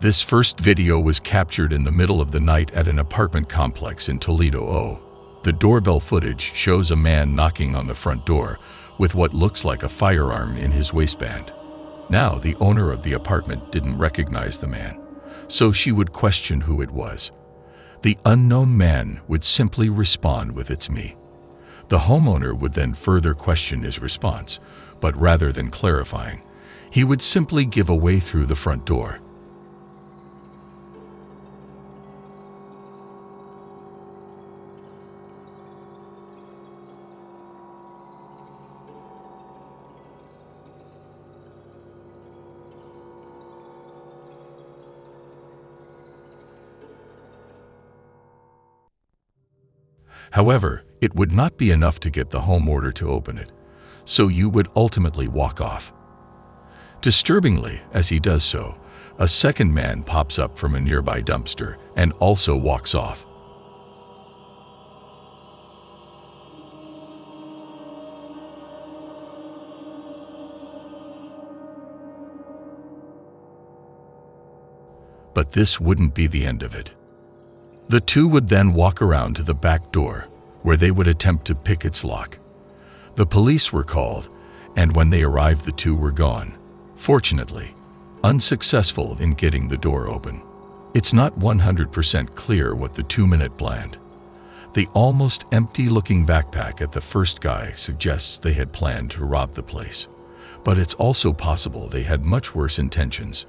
This first video was captured in the middle of the night at an apartment complex in Toledo, Ohio. The doorbell footage shows a man knocking on the front door with what looks like a firearm in his waistband. Now, the owner of the apartment didn't recognize the man, so she would question who it was. The unknown man would simply respond with "It's me." The homeowner would then further question his response, but rather than clarifying, he would simply give away through the front door. However, it would not be enough to get the homeowner to open it, so you would ultimately walk off. Disturbingly, as he does so, a second man pops up from a nearby dumpster and also walks off. But this wouldn't be the end of it. The two would then walk around to the back door, where they would attempt to pick its lock. The police were called, and when they arrived, the two were gone. Fortunately, unsuccessful in getting the door open. It's not 100% clear what the 2-minute planned. The almost empty-looking backpack at the first guy suggests they had planned to rob the place, but it's also possible they had much worse intentions.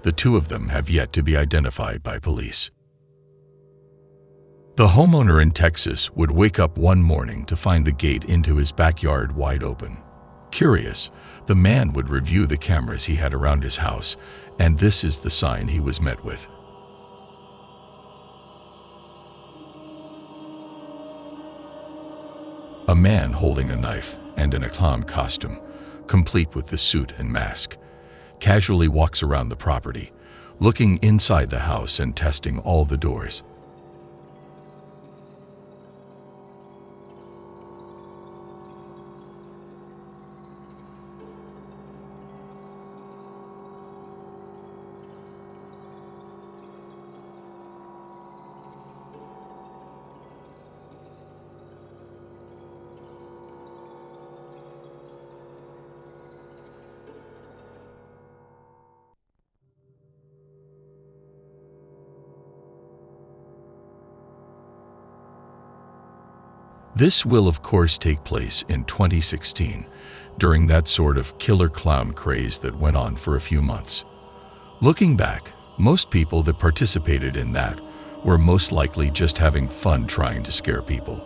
The two of them have yet to be identified by police. The homeowner in Texas would wake up one morning to find the gate into his backyard wide open. Curious, the man would review the cameras he had around his house, and this is the sign he was met with. A man holding a knife and in a clown costume, complete with the suit and mask, casually walks around the property, looking inside the house and testing all the doors. This will of course take place in 2016, during that sort of killer clown craze that went on for a few months. Looking back, most people that participated in that were most likely just having fun trying to scare people.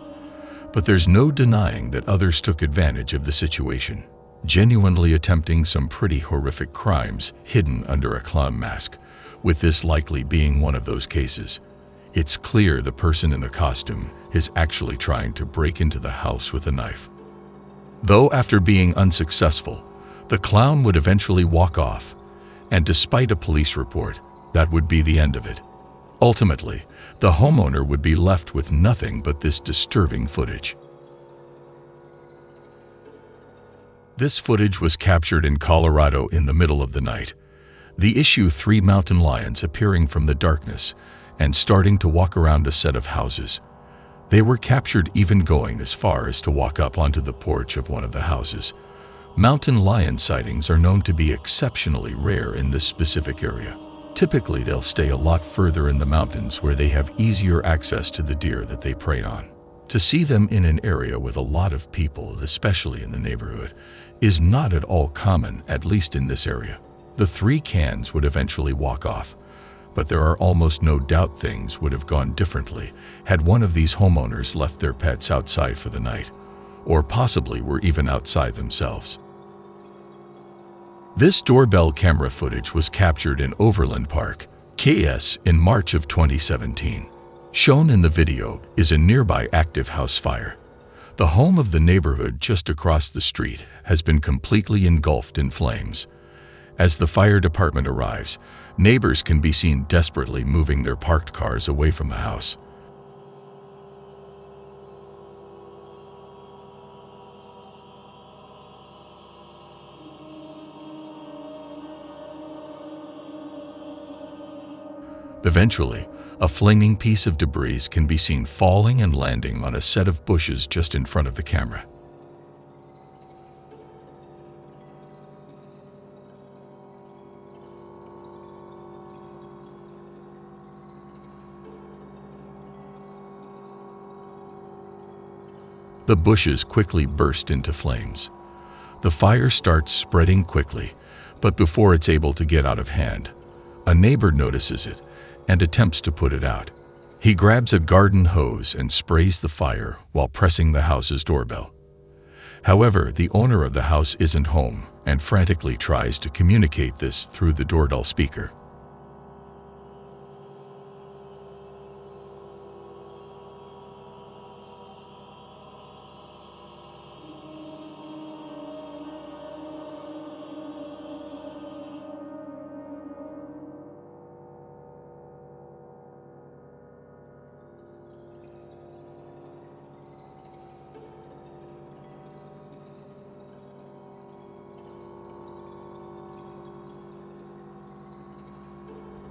But there's no denying that others took advantage of the situation, genuinely attempting some pretty horrific crimes hidden under a clown mask, with this likely being one of those cases. It's clear the person in the costume is actually trying to break into the house with a knife. Though after being unsuccessful, the clown would eventually walk off, and despite a police report, that would be the end of it. Ultimately, the homeowner would be left with nothing but this disturbing footage. This footage was captured in Colorado in the middle of the night. The issue 3 mountain lions appearing from the darkness and starting to walk around a set of houses. They were captured even going as far as to walk up onto the porch of one of the houses. Mountain lion sightings are known to be exceptionally rare in this specific area. Typically, they'll stay a lot further in the mountains where they have easier access to the deer that they prey on. To see them in an area with a lot of people, especially in the neighborhood, is not at all common, at least in this area. The 3 cans would eventually walk off, but there are almost no doubt things would have gone differently had one of these homeowners left their pets outside for the night, or possibly were even outside themselves. This doorbell camera footage was captured in Overland Park, KS, in March of 2017. Shown in the video is a nearby active house fire. The home of the neighborhood just across the street has been completely engulfed in flames. As the fire department arrives, neighbors can be seen desperately moving their parked cars away from the house. Eventually, a flaming piece of debris can be seen falling and landing on a set of bushes just in front of the camera. The bushes quickly burst into flames. The fire starts spreading quickly, but before it's able to get out of hand, a neighbor notices it and attempts to put it out. He grabs a garden hose and sprays the fire while pressing the house's doorbell. However, the owner of the house isn't home and frantically tries to communicate this through the doorbell speaker.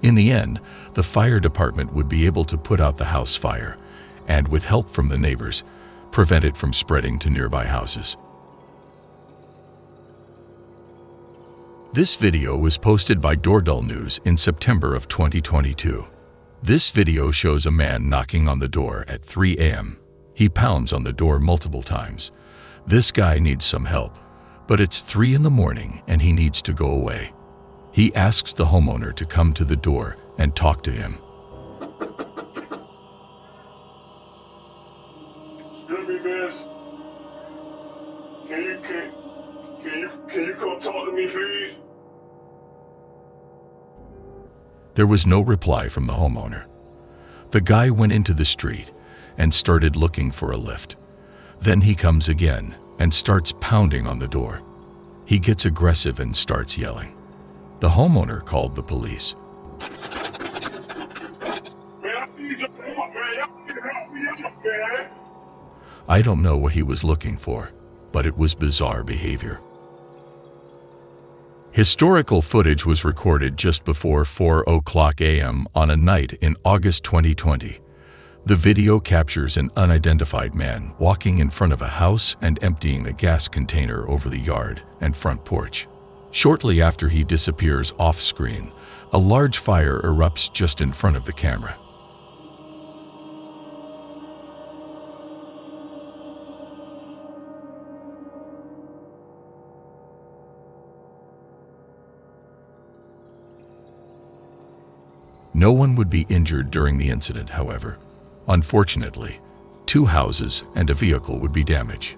In the end, the fire department would be able to put out the house fire and, with help from the neighbors, prevent it from spreading to nearby houses. This video was posted by Doorbell News in September of 2022. This video shows a man knocking on the door at 3 a.m. He pounds on the door multiple times. This guy needs some help, but it's 3 in the morning and he needs to go away. He asks the homeowner to come to the door and talk to him. Excuse me, miss. Can you come talk to me, please? There was no reply from the homeowner. The guy went into the street and started looking for a lift. Then he comes again and starts pounding on the door. He gets aggressive and starts yelling. The homeowner called the police. I don't know what he was looking for, but it was bizarre behavior. Historical footage was recorded just before 4:00 a.m. on a night in August 2020. The video captures an unidentified man walking in front of a house and emptying a gas container over the yard and front porch. Shortly after he disappears off-screen, a large fire erupts just in front of the camera. No one would be injured during the incident, however. Unfortunately, 2 houses and a vehicle would be damaged.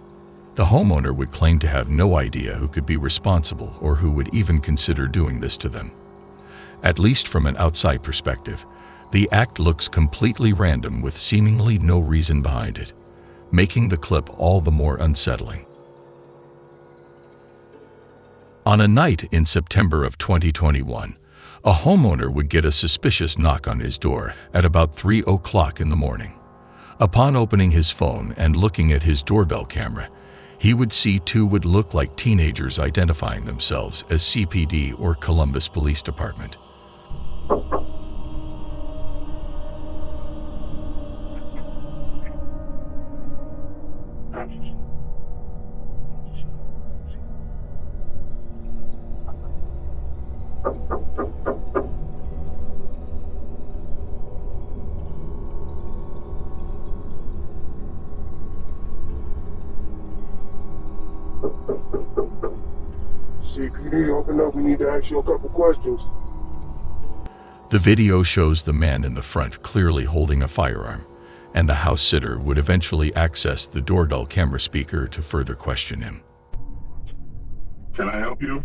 The homeowner would claim to have no idea who could be responsible or who would even consider doing this to them. At least from an outside perspective, the act looks completely random with seemingly no reason behind it, making the clip all the more unsettling. On a night in September of 2021, a homeowner would get a suspicious knock on his door at about 3:00 in the morning. Upon opening his phone and looking at his doorbell camera, he would see 2 would look like teenagers identifying themselves as CPD or Columbus Police Department. CPD, open up. We need to ask you a couple questions. The video shows the man in the front clearly holding a firearm, and the house sitter would eventually access the doorbell camera speaker to further question him. Can I help you?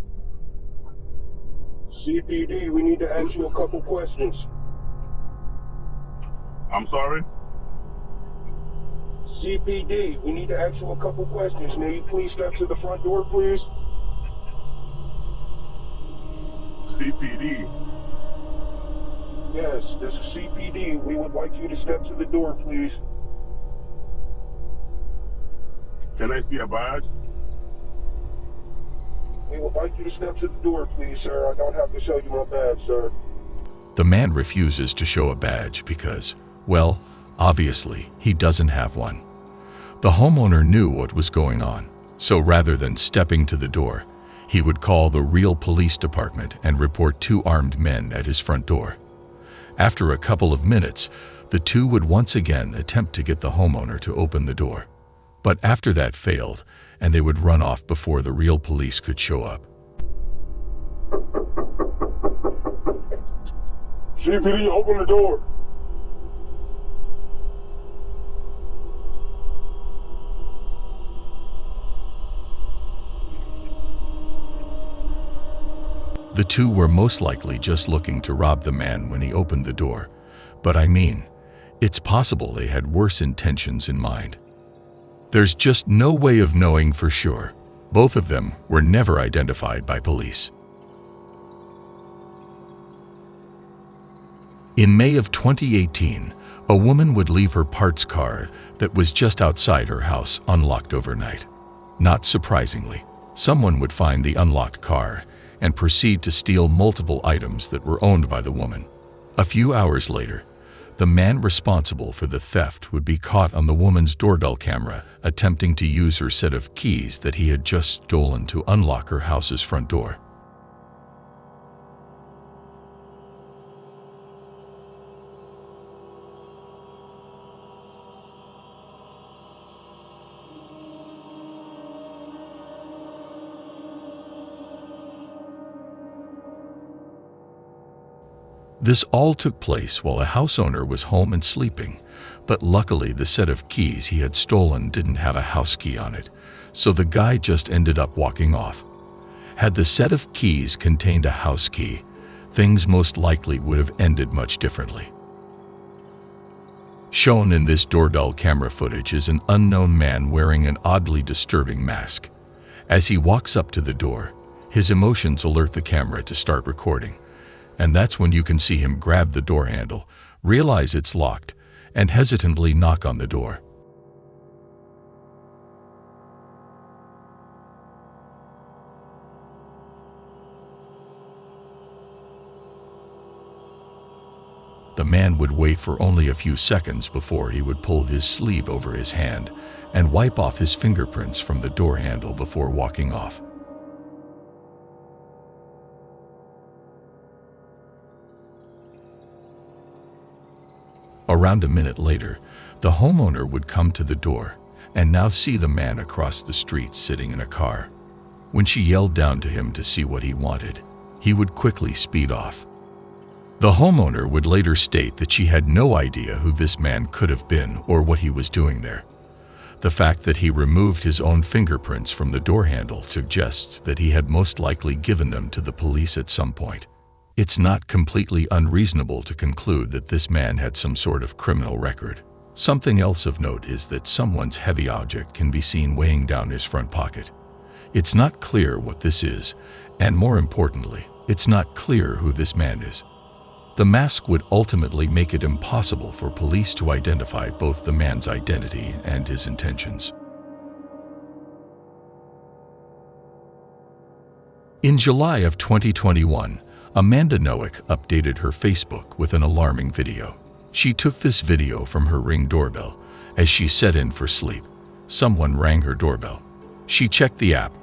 CPD, we need to ask you a couple questions. I'm sorry? CPD, we need to ask you a couple questions. May you please step to the front door, please? CPD. Yes, this is CPD. We would like you to step to the door, please. Can I see a badge? We would like you to step to the door, please, sir. I don't have to show you my badge, sir. The man refuses to show a badge because, well, obviously, he doesn't have one. The homeowner knew what was going on, so rather than stepping to the door, he would call the real police department and report 2 armed men at his front door. After a couple of minutes, the 2 would once again attempt to get the homeowner to open the door. But after that failed, and they would run off before the real police could show up. CPD, open the door. The 2 were most likely just looking to rob the man when he opened the door. But I mean, it's possible they had worse intentions in mind. There's just no way of knowing for sure. Both of them were never identified by police. In May of 2018, a woman would leave her parts car that was just outside her house unlocked overnight. Not surprisingly, someone would find the unlocked car and proceed to steal multiple items that were owned by the woman. A few hours later, the man responsible for the theft would be caught on the woman's doorbell camera attempting to use her set of keys that he had just stolen to unlock her house's front door. This all took place while a house owner was home and sleeping, but luckily the set of keys he had stolen didn't have a house key on it, so the guy just ended up walking off. Had the set of keys contained a house key, things most likely would have ended much differently. Shown in this doorbell camera footage is an unknown man wearing an oddly disturbing mask. As he walks up to the door, his emotions alert the camera to start recording. And that's when you can see him grab the door handle, realize it's locked, and hesitantly knock on the door. The man would wait for only a few seconds before he would pull his sleeve over his hand and wipe off his fingerprints from the door handle before walking off. Around a minute later, the homeowner would come to the door and now see the man across the street sitting in a car. When she yelled down to him to see what he wanted, he would quickly speed off. The homeowner would later state that she had no idea who this man could have been or what he was doing there. The fact that he removed his own fingerprints from the door handle suggests that he had most likely given them to the police at some point. It's not completely unreasonable to conclude that this man had some sort of criminal record. Something else of note is that someone's heavy object can be seen weighing down his front pocket. It's not clear what this is, and more importantly, it's not clear who this man is. The mask would ultimately make it impossible for police to identify both the man's identity and his intentions. In July of 2021, Amanda Noack updated her Facebook with an alarming video. She took this video from her Ring doorbell. As she set in for sleep, someone rang her doorbell. She checked the app,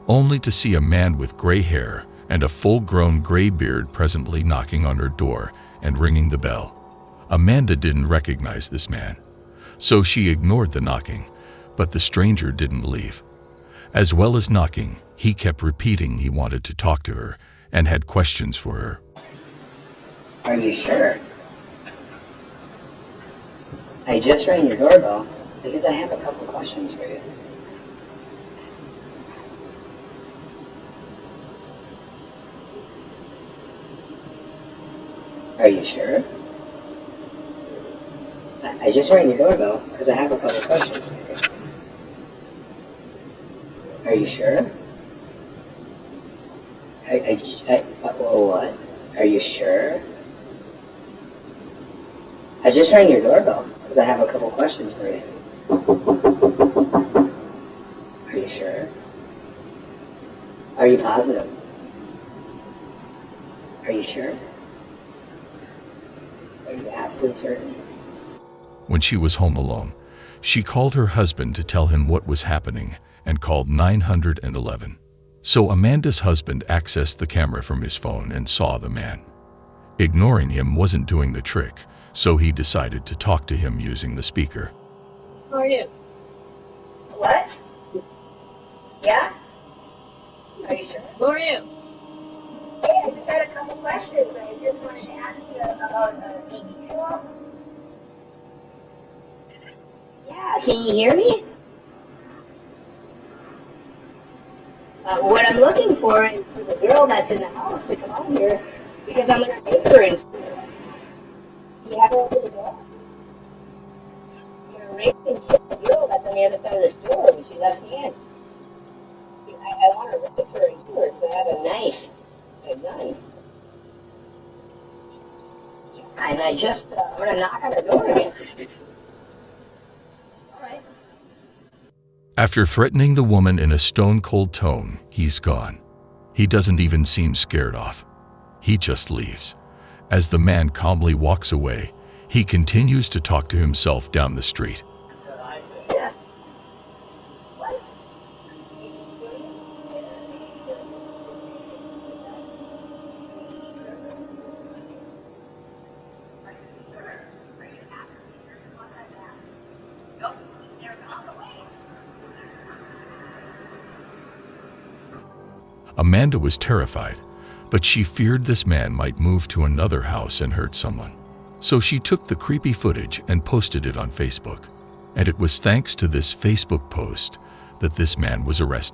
only to see a man with gray hair and a full-grown gray beard presently knocking on her door and ringing the bell. Amanda didn't recognize this man, so she ignored the knocking, but the stranger didn't leave. As well as knocking, he kept repeating he wanted to talk to her and had questions for her. Are you sure? I just rang your doorbell because I have a couple questions for you. Are you sure? I just rang your doorbell because I have a couple questions for you. Are you sure? What? Are you sure? I just rang your doorbell because I have a couple questions for you. Are you sure? Are you positive? Are you sure? Are you absolutely certain? When she was home alone, she called her husband to tell him what was happening and called 911. So Amanda's husband accessed the camera from his phone and saw the man. Ignoring him wasn't doing the trick, so he decided to talk to him using the speaker. How are you? What? Yeah? Are you sure? Who are you? Hey, I just had a couple questions. I just wanted to ask you about the TV show. Yeah, can you hear me? What I'm looking for is for the girl that's in the house to come out here because I'm going to take her in. You have her open the door? You're raping the girl that's on the other side of the store when she lets me in. I want to rape her and kill her because I have a knife, a gun. And I'm going to knock on the door again. All right. After threatening the woman in a stone-cold tone, he's gone. He doesn't even seem scared off. He just leaves. As the man calmly walks away, he continues to talk to himself down the street. Amanda was terrified, but she feared this man might move to another house and hurt someone. So she took the creepy footage and posted it on Facebook. And it was thanks to this Facebook post that this man was arrested.